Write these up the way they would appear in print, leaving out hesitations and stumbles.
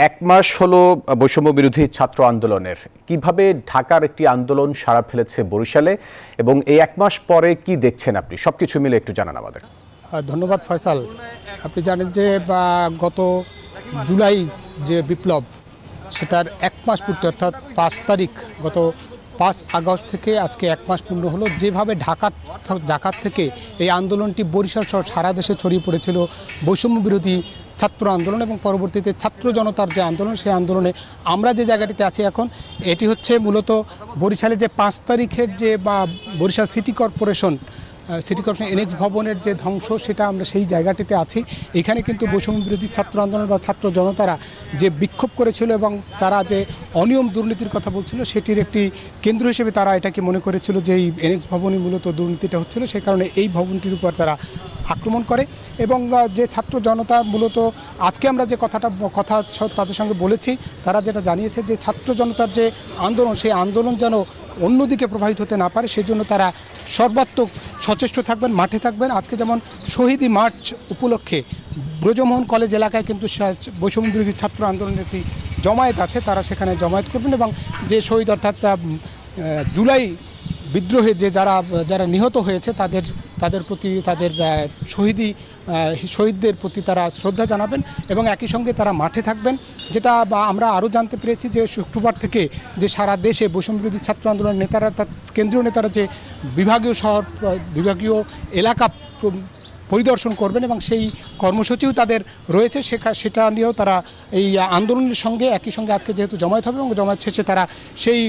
এক মাস হলো বৈষম্য বিরোধী ছাত্র আন্দোলনের। কিভাবে ঢাকার একটি আন্দোলন সাড়া ফেলেছে বরিশালে এবং এই এক মাস পরে কি দেখছেন আপনি? সবকিছু মিলে একটু জানান আমাদের। ধন্যবাদ ফয়সাল। আপনি জানেন যে গত জুলাই যে বিপ্লব, সেটার এক মাস পূর্তি, অর্থাৎ 5 তারিখ, গত 5 আগস্ট থেকে আজকে এক মাস পূর্ণ হলো। যেভাবে ঢাকা থেকে এই আন্দোলনটি বরিশাল সহ সারা দেশে ছড়িয়ে পড়েছিল বৈষম্য বিরোধী ছাত্র আন্দোলন এবং পরবর্তীতে ছাত্র জনতার যে আন্দোলন, সেই আন্দোলনে আমরা যে জায়গাটিতে আছি এখন, এটি হচ্ছে মূলত বরিশালে যে 5 তারিখের যে বরিশাল সিটি কর্পোরেশন এনএক্স ভবনের যে ধ্বংস, সেটা আমরা সেই জায়গাটিতে আছি। এখানে কিন্তু বৈষম্য বিরোধী ছাত্র আন্দোলন বা ছাত্র জনতারা যে বিক্ষোভ করেছিল এবং তারা যে অনিয়ম দুর্নীতির কথা বলছিল, সেটির একটি কেন্দ্র হিসেবে তারা এটাকে মনে করেছিল যে এই এনএক্স ভবনই মূলত দুর্নীতিটা হচ্ছিল। সে কারণে এই ভবনটির উপর তারা আক্রমণ করে এবং যে ছাত্র জনতা মূলত আজকে আমরা যে কথা তাদের সঙ্গে বলেছি, তারা যেটা জানিয়েছে যে ছাত্র জনতার যে আন্দোলন, সেই আন্দোলন যেন অন্যদিকে প্রবাহিত হতে না পারে, সেজন্য তারা সর্বাত্মক সচেষ্ট থাকবেন, মাঠে থাকবেন। আজকে যেমন শহীদি মার্চ উপলক্ষে ব্রজমোহন কলেজ এলাকায় কিন্তু বৈষম্য বিরোধী ছাত্র আন্দোলনের একটি জমায়েত আছে, তারা সেখানে জমায়েত করবেন এবং যে শহীদ, অর্থাৎ জুলাই বিদ্রোহে যে যারা নিহত হয়েছে তাদের প্রতি, তাদের শহীদদের প্রতি তারা শ্রদ্ধা জানাবেন এবং একই সঙ্গে তারা মাঠে থাকবেন। যেটা আমরা আরও জানতে পেরেছি যে শুক্রবার থেকে যে সারা দেশে বৈষম্য বিরোধী ছাত্র আন্দোলনের নেতারা, অর্থাৎ কেন্দ্রীয় নেতারা যে বিভাগীয় এলাকা পরিদর্শন করবেন এবং সেই কর্মসূচিও তাদের রয়েছে, সেটা নিয়েও তারা এই আন্দোলনের সঙ্গে একই সঙ্গে আজকে যেহেতু জমায়েত হবে এবং জমায়েত শেষে তারা সেই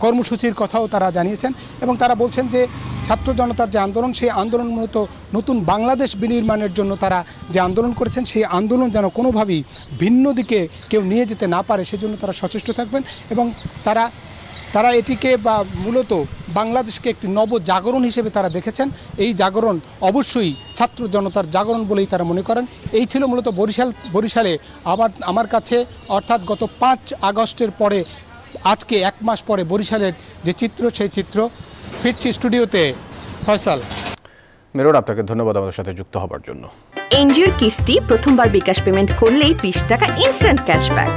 কর্মসূচির কথাও তারা জানিয়েছেন এবং তারা বলছেন যে ছাত্র জনতার যে আন্দোলন, সেই আন্দোলন মূলত নতুন বাংলাদেশ বিনির্মাণের জন্য তারা যে আন্দোলন করেছেন, সেই আন্দোলন যেন কোনোভাবেই ভিন্ন দিকে কেউ নিয়ে যেতে না পারে, সেজন্য তারা সচেষ্ট থাকবেন এবং তারা এটিকে মূলত বাংলাদেশকে একটি নবজাগরণ হিসেবে তারা দেখেছেন। এই জাগরণ অবশ্যই ছাত্র জনতার জাগরণ বলেই তারা মনে করেন। এই ছিল মূলত বরিশালে আমার কাছে, অর্থাৎ গত 5 আগস্টের পরে আজকে এক মাস পরে বরিশালের যে চিত্র, সেই চিত্র। ফিরছি স্টুডিওতে। ফয়সাল। মেরুন, আপনাকে ধন্যবাদ আমাদের সাথে যুক্ত হবার জন্য। এনজিওর কিস্তি প্রথমবার বিকাশ পেমেন্ট করলেই 20 টাকা ইনস্ট্যান্ট ক্যাশব্যাক।